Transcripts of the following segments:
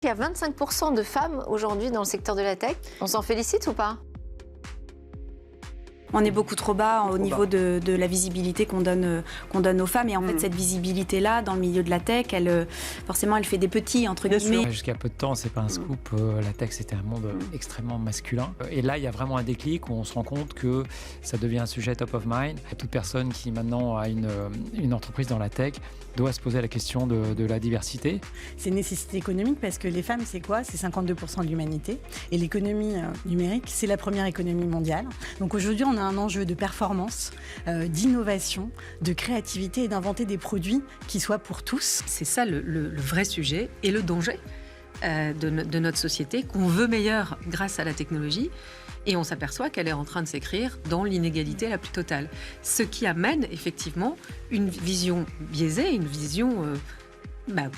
qu'il y a 25% de femmes aujourd'hui dans le secteur de la tech. On s'en félicite ou pas ? On est beaucoup trop bas au niveau de la visibilité qu'on donne aux femmes. Et en fait, cette visibilité-là, dans le milieu de la tech, forcément, elle fait des petits, entre guillemets. Jusqu'à peu de temps, c'est pas un scoop. La tech, c'était un monde extrêmement masculin. Et là, il y a vraiment un déclic où on se rend compte que ça devient un sujet top of mind. Toute personne qui maintenant a une entreprise dans la tech doit se poser la question de la diversité. C'est une nécessité économique parce que les femmes, c'est quoi ? C'est 52% de l'humanité. Et l'économie numérique, c'est la première économie mondiale. Donc aujourd'hui, on a un enjeu de performance, d'innovation, de créativité et d'inventer des produits qui soient pour tous. C'est ça le vrai sujet et le danger de notre société, qu'on veut meilleure grâce à la technologie. Et on s'aperçoit qu'elle est en train de s'écrire dans l'inégalité la plus totale. Ce qui amène effectivement une vision biaisée, une vision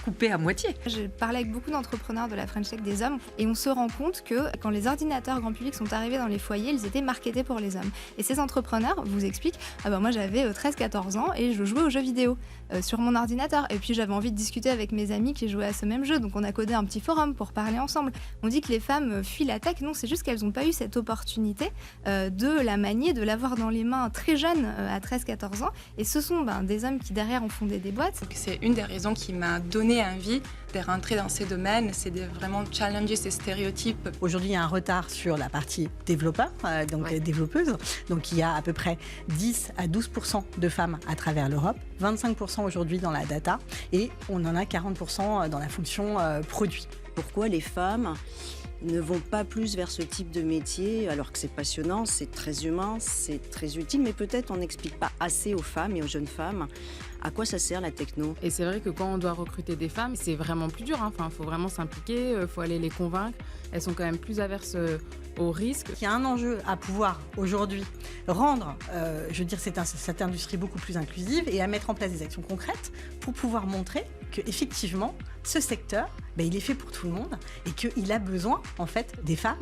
coupée à moitié. Je parlais avec beaucoup d'entrepreneurs de la French Tech des hommes et on se rend compte que quand les ordinateurs grand public sont arrivés dans les foyers, ils étaient marketés pour les hommes. Et ces entrepreneurs vous expliquent moi j'avais 13-14 ans et je jouais aux jeux vidéo sur mon ordinateur. Et puis j'avais envie de discuter avec mes amis qui jouaient à ce même jeu. Donc on a codé un petit forum pour parler ensemble. On dit que les femmes fuient la tech. Non, c'est juste qu'elles n'ont pas eu cette opportunité de la manier, de l'avoir dans les mains très jeune, à 13-14 ans. Et ce sont des hommes qui derrière ont fondé des boîtes. C'est une des raisons qui m'a donné envie de rentrer dans ces domaines, c'est de vraiment challenger ces stéréotypes. Aujourd'hui, il y a un retard sur la partie développeur, développeuse. Donc il y a à peu près 10 à 12% de femmes à travers l'Europe, 25% aujourd'hui dans la data et on en a 40% dans la fonction produit. Pourquoi les femmes ne vont pas plus vers ce type de métier alors que c'est passionnant, c'est très humain, c'est très utile, mais peut-être on n'explique pas assez aux femmes et aux jeunes femmes à quoi ça sert la techno. Et c'est vrai que quand on doit recruter des femmes, c'est vraiment plus dur. Faut vraiment s'impliquer, faut aller les convaincre. Elles sont quand même plus averses au risque. Il y a un enjeu à pouvoir aujourd'hui rendre, cette industrie beaucoup plus inclusive et à mettre en place des actions concrètes pour pouvoir montrer qu'effectivement, ce secteur, il est fait pour tout le monde et qu'il a besoin en fait des femmes.